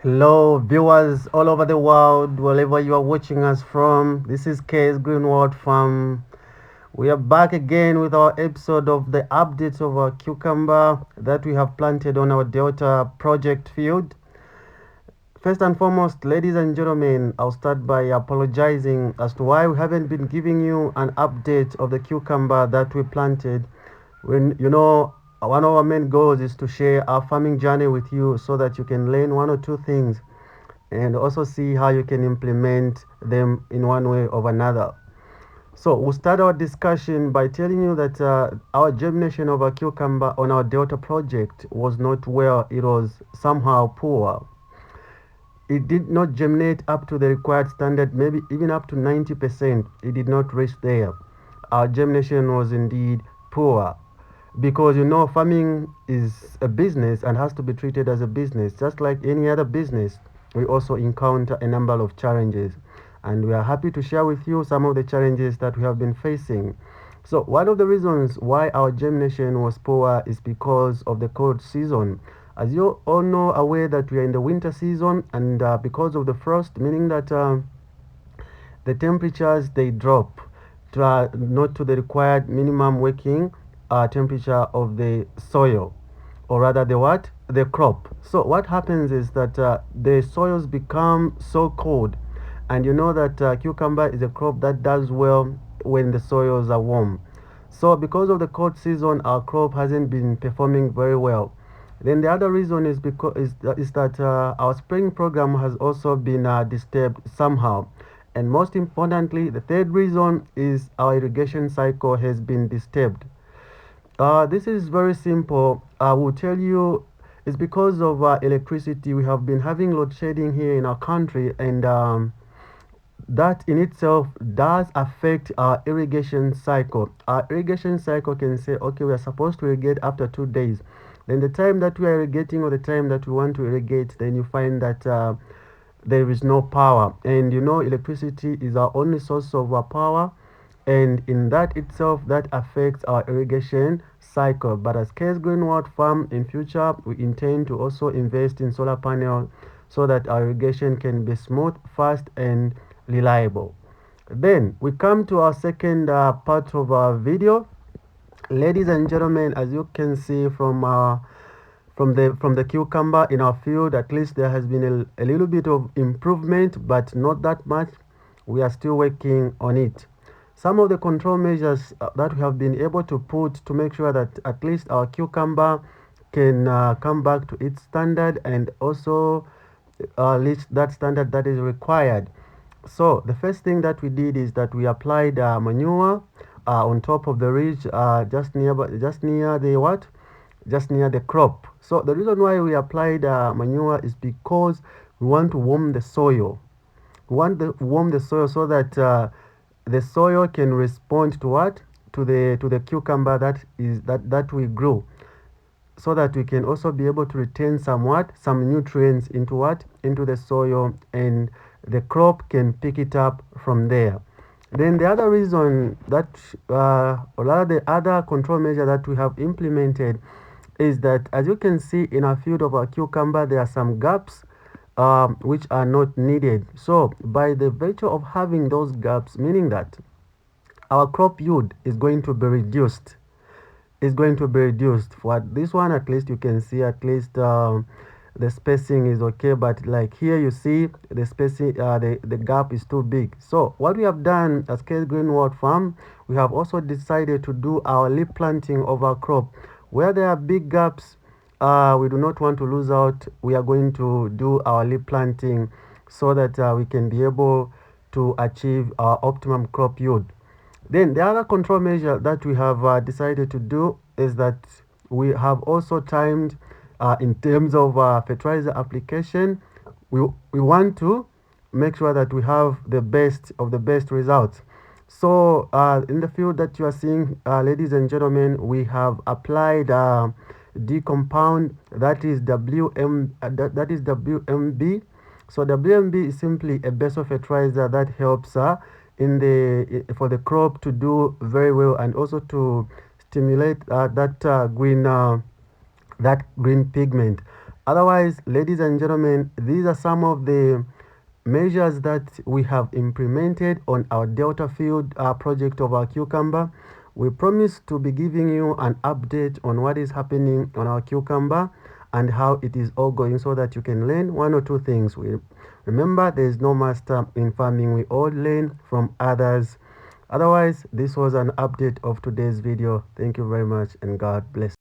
Hello, viewers all over the world, wherever you are watching us from. This is Case Greenwood Farm. We are back again with our episode of the updates of our cucumber that we have planted on our Delta project field. First and foremost, ladies and gentlemen, I'll start by apologizing as to why we haven't been giving you an update of the cucumber that we planted. When one of our main goals is to share our farming journey with you so that you can learn one or two things and also see how you can implement them in one way or another. So we'll start our discussion by telling you that our germination of a cucumber on our Delta project was not well, it was somehow poor. It did not germinate up to the required standard, maybe even up to 90%. It did not reach there. Our germination was indeed poor because farming is a business and has to be treated as a business just like any other business. We also encounter a number of challenges, and we are happy to share with you some of the challenges that we have been facing. So one of the reasons why our germination was poor is because of the cold season. As you all know aware that we are in the winter season, and because of the frost, meaning that the temperatures they drop to, not to the required minimum working temperature of the soil, or rather the crop. So what happens is that the soils become so cold, and you know that cucumber is a crop that does well when the soils are warm. So because of the cold season, our crop hasn't been performing very well. Then the other reason is that our spraying program has also been disturbed somehow. And most importantly, the third reason is our irrigation cycle has been disturbed. This is very simple. I will tell you it's because of electricity. We have been having load shedding here in our country, and that in itself does affect our irrigation cycle. Our irrigation cycle can say, okay, we are supposed to irrigate after 2 days. Then the time that we are irrigating or the time that we want to irrigate, then you find that there is no power. And electricity is our only source of power. And in that itself, that affects our irrigation cycle. But as Case Greenwood Farm, in future, we intend to also invest in solar panel so that our irrigation can be smooth, fast, and reliable. Then we come to our second part of our video. Ladies and gentlemen, as you can see from the cucumber in our field, at least there has been a little bit of improvement, but not that much. We are still working on it. Some of the control measures that we have been able to put to make sure that at least our cucumber can come back to its standard and also reach that standard that is required. So the first thing that we did is that we applied manure on top of the ridge, just near the what? Just near the crop. So the reason why we applied manure is because we want to warm the soil. We want to warm the soil so that the soil can respond to what? To the cucumber that we grow, so that we can also be able to retain some nutrients into into the soil, and the crop can pick it up from there. Then the other reason that or rather the other control measure that we have implemented is that, as you can see in our field of our cucumber, there are some gaps which are not needed. So by the virtue of having those gaps, meaning that our crop yield is going to be reduced. For this one, at least you can see at least the spacing is okay, but like here you see the spacing, the gap is too big. So what we have done as Case Greenwood Farm, we have also decided to do our leaf planting of our crop. Where there are big gaps, we do not want to lose out. We are going to do our leaf planting so that we can be able to achieve our optimum crop yield. Then the other control measure that we have decided to do is that we have also timed in terms of fertilizer application. We want to make sure that we have the best of the best results. So in the field that you are seeing, ladies and gentlemen, we have applied decompound, that is that is WMB. So WMB is simply a basal fertilizer that helps for the crop to do very well, and also to stimulate that green pigment. Otherwise, ladies and gentlemen, these are some of the measures that we have implemented on our Delta field project of our cucumber. We promise to be giving you an update on what is happening on our cucumber and how it is all going, so that you can learn one or two things. Remember, there is no master in farming. We all learn from others. Otherwise, this was an update of today's video. Thank you very much and God bless.